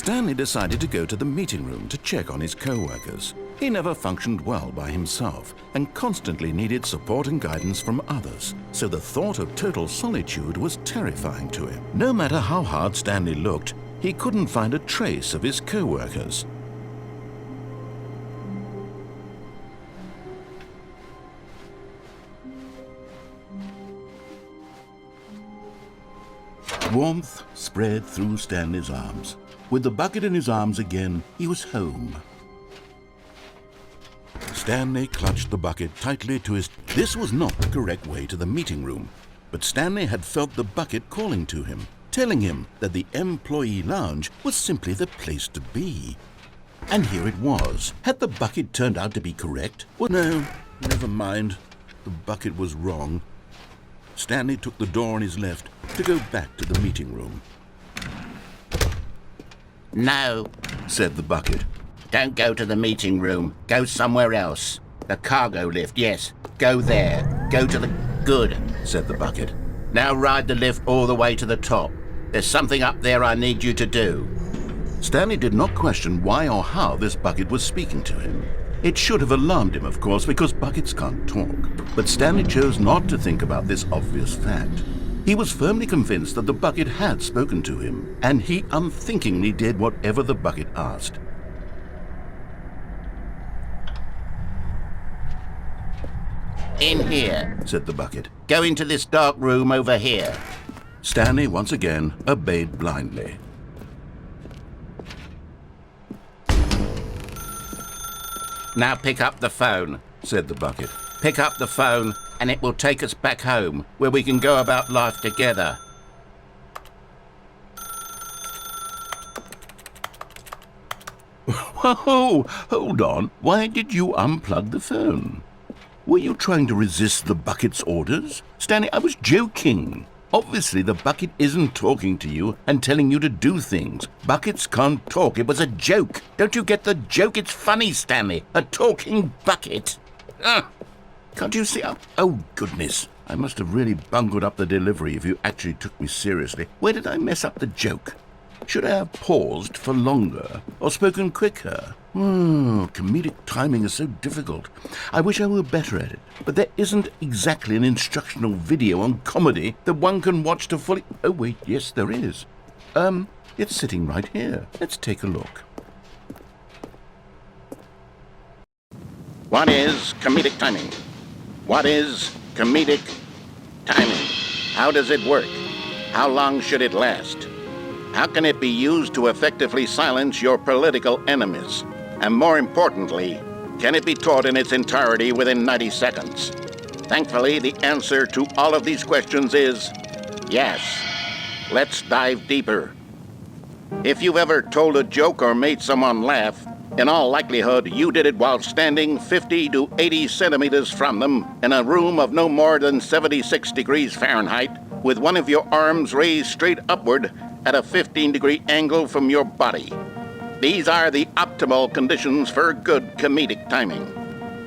Stanley decided to go to the meeting room to check on his co-workers. He never functioned well by himself and constantly needed support and guidance from others, so the thought of total solitude was terrifying to him. No matter how hard Stanley looked, he couldn't find a trace of his co-workers. Warmth spread through Stanley's arms. With the bucket in his arms again, he was home. Stanley clutched the bucket tightly to his... This was not the correct way to the meeting room, but Stanley had felt the bucket calling to him, telling him that the employee lounge was simply the place to be. And here it was. Had the bucket turned out to be correct? Well, no, never mind. The bucket was wrong. Stanley took the door on his left to go back to the meeting room. No, said the bucket. don't go to the meeting room. Go somewhere else. The cargo lift, yes. Go there. Go to the... Good, said the bucket. Now ride the lift all the way to the top. There's something up there I need you to do. Stanley did not question why or how this bucket was speaking to him. It should have alarmed him, of course, because buckets can't talk. But Stanley chose not to think about this obvious fact. He was firmly convinced that the bucket had spoken to him, and he unthinkingly did whatever the bucket asked. In here, said the bucket. Go into this dark room over here. Stanley once again obeyed blindly. Now pick up the phone, said the bucket. Pick up the phone and it will take us back home, where we can go about life together. Whoa, hold on. Why did you unplug the phone? Were you trying to resist the bucket's orders? Stanley, I was joking. Obviously, the bucket isn't talking to you and telling you to do things. Buckets can't talk. It was a joke. Don't you get the joke? It's funny, Stanley. A talking bucket. Can't you see? Oh, goodness. I must have really bungled up the delivery if you actually took me seriously. Where did I mess up the joke? Should I have paused for longer or spoken quicker? Comedic timing is so difficult. I wish I were better at it. But there isn't exactly an instructional video on comedy that one can watch to fully... Oh, wait, yes, there is. It's sitting right here. Let's take a look. What is comedic timing? What is comedic timing? How does it work? How long should it last? How can it be used to effectively silence your political enemies? And more importantly, can it be taught in its entirety within 90 seconds? Thankfully, the answer to all of these questions is yes. Let's dive deeper. If you've ever told a joke or made someone laugh, in all likelihood, you did it while standing 50 to 80 centimeters from them in a room of no more than 76 degrees Fahrenheit, with one of your arms raised straight upward at a 15-degree angle from your body. These are the optimal conditions for good comedic timing.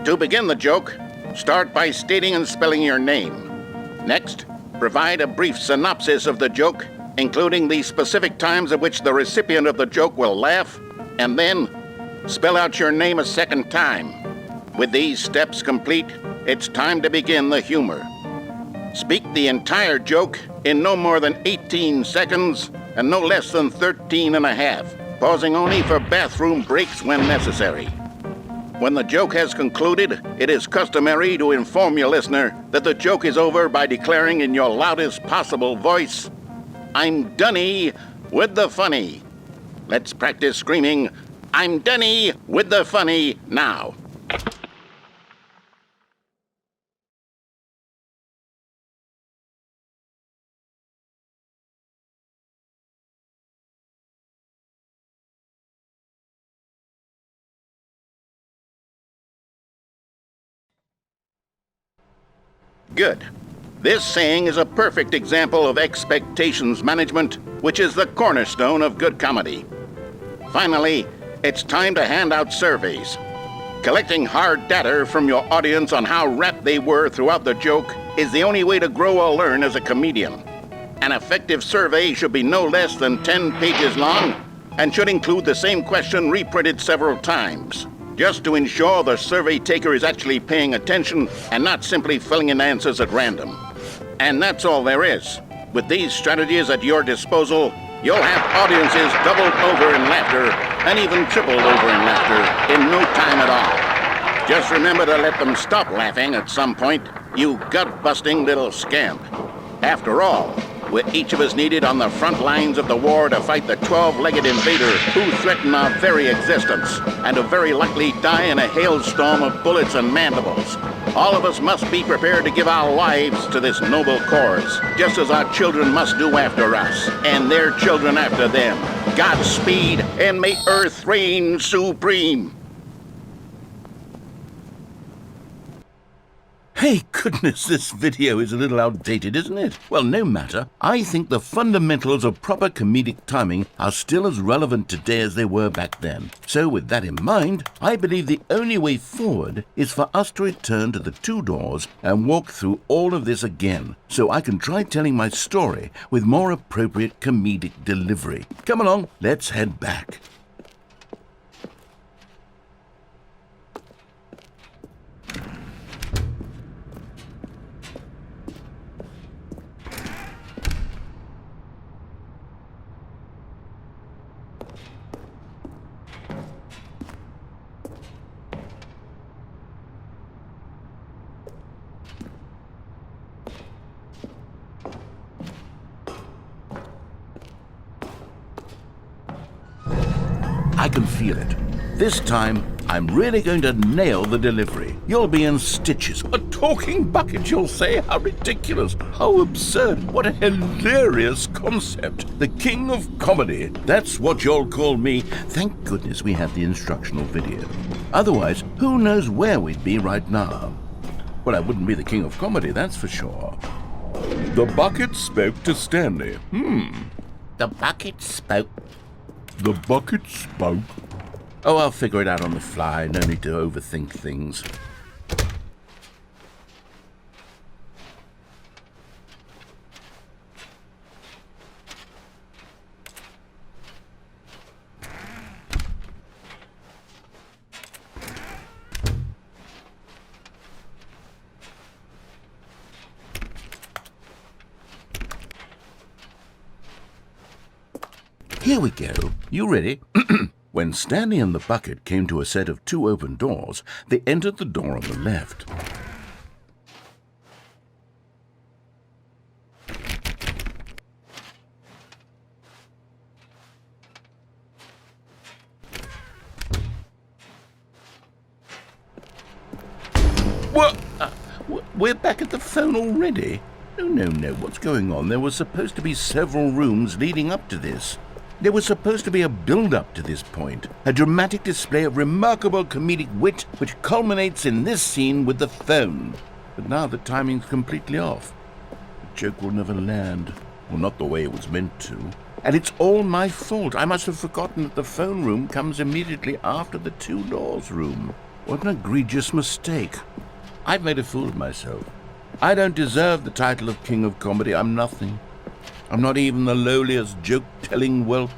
To begin the joke, start by stating and spelling your name. Next, provide a brief synopsis of the joke, including the specific times at which the recipient of the joke will laugh, and then spell out your name a second time. With these steps complete, it's time to begin the humor. Speak the entire joke in no more than 18 seconds and no less than 13 and a half, pausing only for bathroom breaks when necessary. When the joke has concluded, it is customary to inform your listener that the joke is over by declaring in your loudest possible voice, "I'm Dunny with the funny." Let's practice screaming, "I'm Dunny with the funny" now. Good. This saying is a perfect example of expectations management, which is the cornerstone of good comedy. Finally, it's time to hand out surveys. Collecting hard data from your audience on how rapt they were throughout the joke is the only way to grow or learn as a comedian. An effective survey should be no less than 10 pages long, and should include the same question reprinted several times, just to ensure the survey taker is actually paying attention and not simply filling in answers at random. And that's all there is. With these strategies at your disposal, you'll have audiences doubled over in laughter and even tripled over in laughter in no time at all. Just remember to let them stop laughing at some point, you gut-busting little scamp. After all, we're each of us needed on the front lines of the war to fight the 12-legged invader who threaten our very existence and to very likely die in a hailstorm of bullets and mandibles. All of us must be prepared to give our lives to this noble cause, just as our children must do after us, and their children after them. Godspeed, and may Earth reign supreme. Hey, goodness, this video is a little outdated, isn't it? Well, no matter. I think the fundamentals of proper comedic timing are still as relevant today as they were back then. So with that in mind, I believe the only way forward is for us to return to the two doors and walk through all of this again, so I can try telling my story with more appropriate comedic delivery. Come along, let's head back. I can feel it. This time, I'm really going to nail the delivery. You'll be in stitches. A talking bucket, you'll say? How ridiculous. How absurd. What a hilarious concept. The king of comedy. That's what you'll call me. Thank goodness we have the instructional video. Otherwise, who knows where we'd be right now. Well, I wouldn't be the king of comedy, that's for sure. The bucket spoke to Stanley. The bucket spoke. The bucket spoke. Oh, I'll figure it out on the fly. No need to overthink things. Here we go. You ready? When Stanley and the bucket came to a set of two open doors, they entered the door on the left. What? We're back at the phone already? No. What's going on? There were supposed to be several rooms leading up to this. There was supposed to be a build-up to this point, a dramatic display of remarkable comedic wit which culminates in this scene with the phone. But now the timing's completely off. The joke will never land. Well, not the way it was meant to. And it's all my fault. I must have forgotten that the phone room comes immediately after the two doors room. What an egregious mistake. I've made a fool of myself. I don't deserve the title of King of Comedy. I'm nothing. I'm not even the lowliest joke-telling whelp.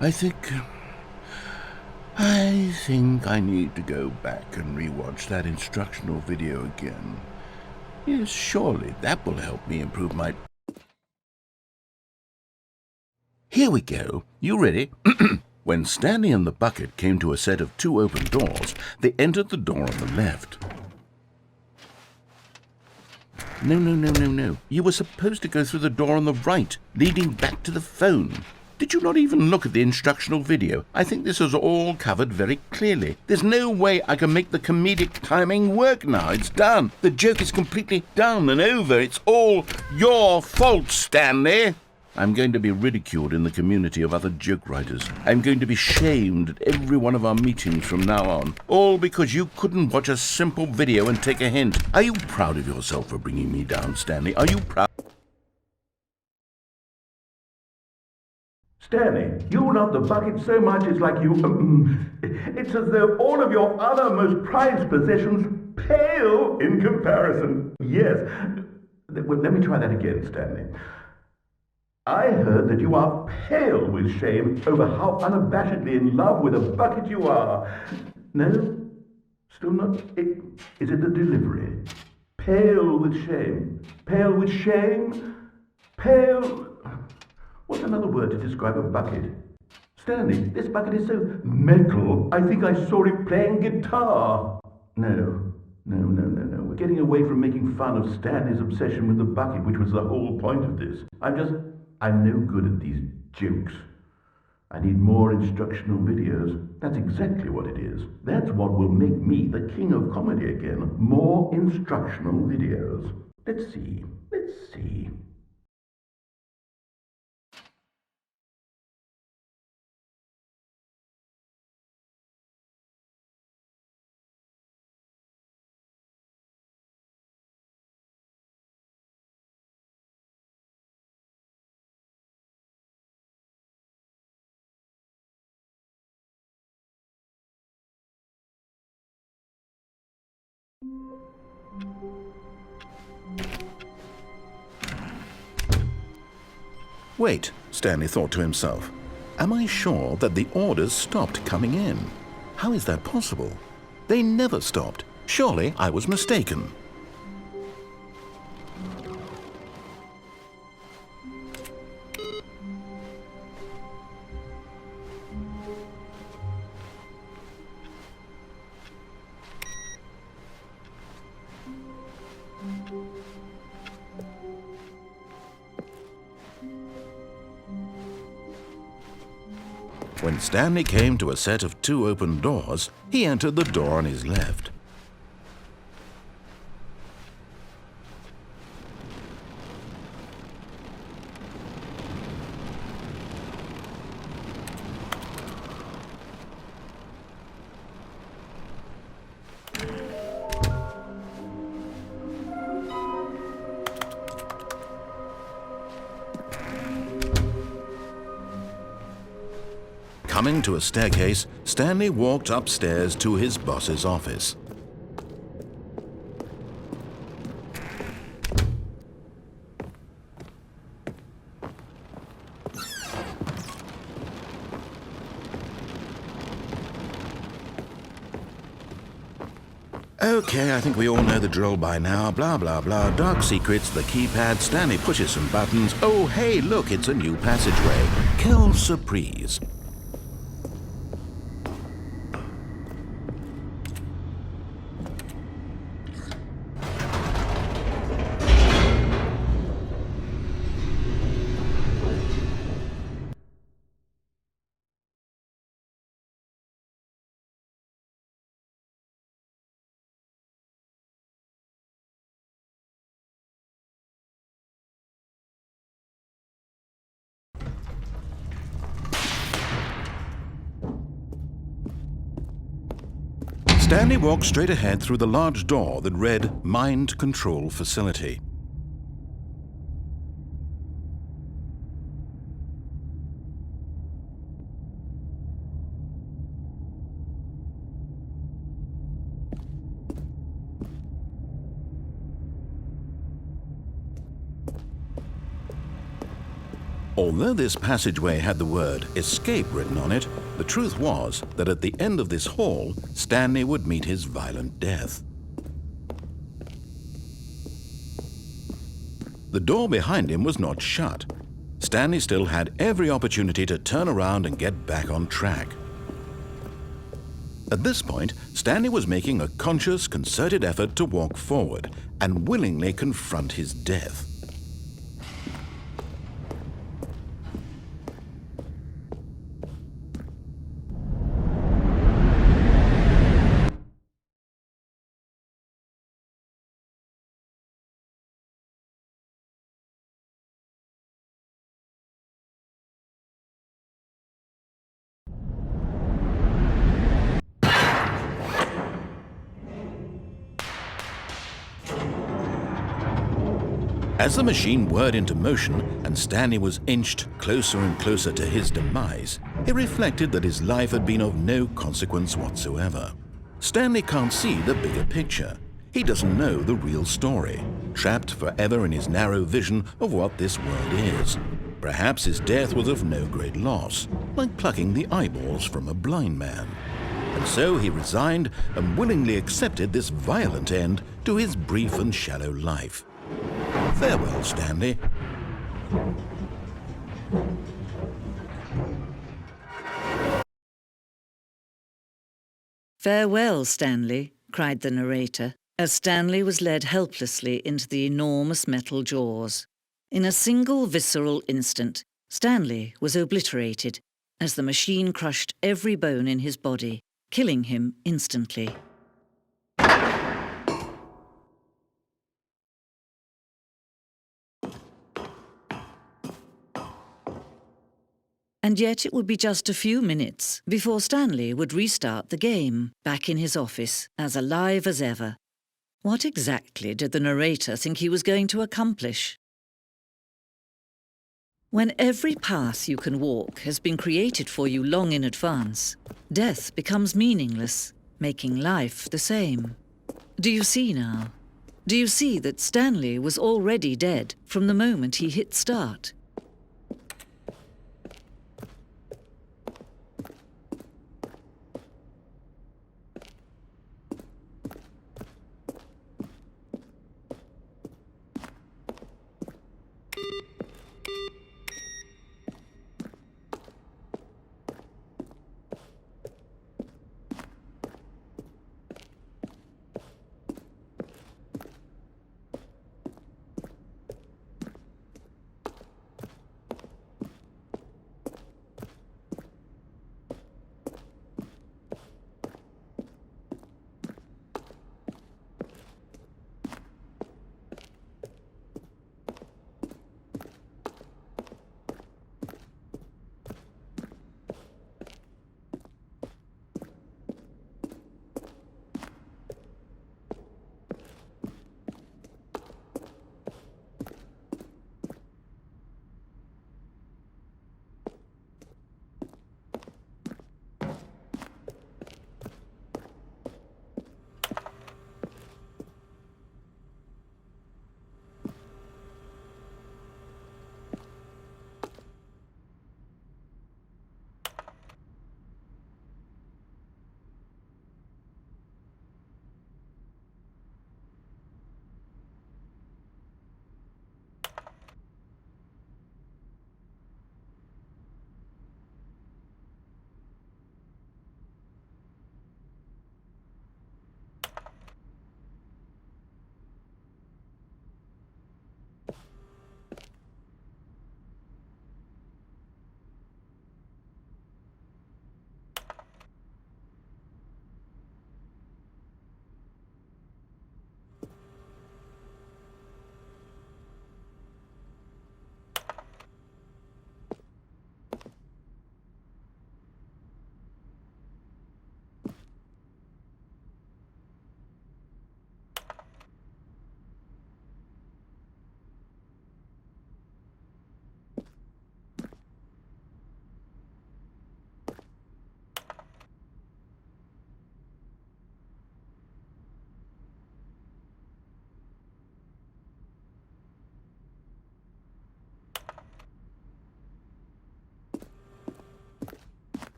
I think I need to go back and rewatch that instructional video again. Yes, surely that will help me improve my... Here we go. You ready? When Stanley and the bucket came to a set of two open doors, they entered the door on the left. No. You were supposed to go through the door on the right, leading back to the phone. Did you not even look at the instructional video? I think this is all covered very clearly. There's no way I can make the comedic timing work now. It's done. The joke is completely done and over. It's all your fault, Stanley. I'm going to be ridiculed in the community of other joke writers. I'm going to be shamed at every one of our meetings from now on. All because you couldn't watch a simple video and take a hint. Are you proud of yourself for bringing me down, Stanley? Are you proud? Stanley, you love the bucket so much it's like you... it's as though all of your other most prized possessions pale in comparison. Yes. Well, let me try that again, Stanley. I heard that you are pale with shame over how unabashedly in love with a bucket you are. No? Still not? Is it the delivery? Pale with shame. Pale with shame? Pale... What's another word to describe a bucket? Stanley, this bucket is so metal, I think I saw it playing guitar. No. We're getting away from making fun of Stanley's obsession with the bucket, which was the whole point of this. I'm no good at these jokes. I need more instructional videos. That's exactly what it is. That's what will make me the king of comedy again. More instructional videos. Let's see. Wait, Stanley thought to himself. Am I sure that the orders stopped coming in? How is that possible? They never stopped. Surely I was mistaken. When Stanley came to a set of 2 open doors, he entered the door on his left. Coming to a staircase, Stanley walked upstairs to his boss's office. Okay, I think we all know the drill by now. Blah, blah, blah. Dark secrets, the keypad. Stanley pushes some buttons. Oh, hey, look, it's a new passageway. Quelle surprise. Stanley walked straight ahead through the large door that read Mind Control Facility. Although this passageway had the word escape written on it, the truth was that at the end of this hall, Stanley would meet his violent death. The door behind him was not shut. Stanley still had every opportunity to turn around and get back on track. At this point, Stanley was making a conscious, concerted effort to walk forward and willingly confront his death. As the machine whirred into motion and Stanley was inched closer and closer to his demise, he reflected that his life had been of no consequence whatsoever. Stanley can't see the bigger picture. He doesn't know the real story, trapped forever in his narrow vision of what this world is. Perhaps his death was of no great loss, like plucking the eyeballs from a blind man. And so he resigned and willingly accepted this violent end to his brief and shallow life. Farewell, Stanley. "Farewell, Stanley," cried the narrator, as Stanley was led helplessly into the enormous metal jaws. In a single visceral instant, Stanley was obliterated as the machine crushed every bone in his body, killing him instantly. And yet it would be just a few minutes before Stanley would restart the game, back in his office, as alive as ever. What exactly did the narrator think he was going to accomplish? When every path you can walk has been created for you long in advance, death becomes meaningless, making life the same. Do you see now? Do you see that Stanley was already dead from the moment he hit start?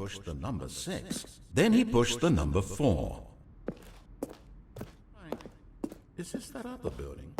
pushed the number 6. Then he pushed the number 4. Is this that other building?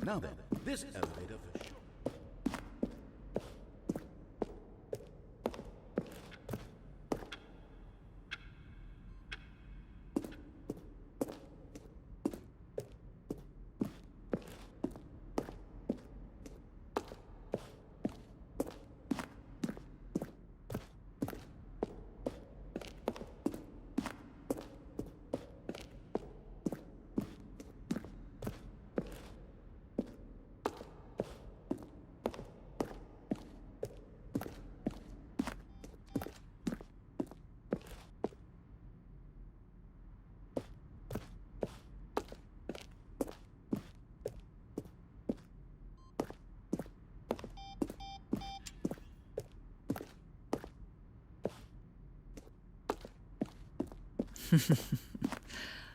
Now then, this elevator for sure.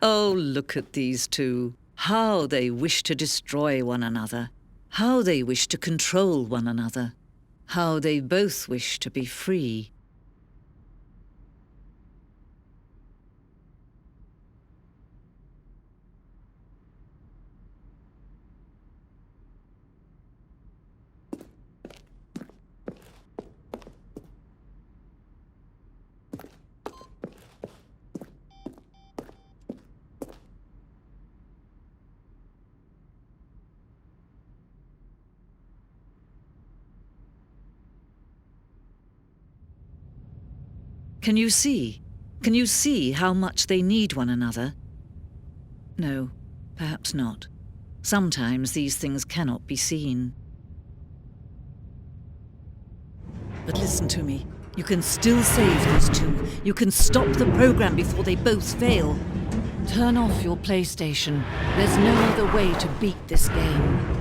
Oh, look at these two. How they wish to destroy one another. How they wish to control one another. How they both wish to be free. Can you see? Can you see how much they need one another? No, perhaps not. Sometimes these things cannot be seen. But listen to me. You can still save these two. You can stop the program before they both fail. Turn off your PlayStation. There's no other way to beat this game.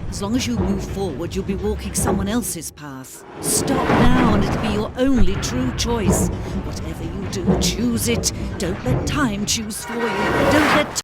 As long as you move forward, you'll be walking someone else's path. Stop now and it'll be your only true choice. Whatever you do, choose it. Don't let time choose for you. Don't let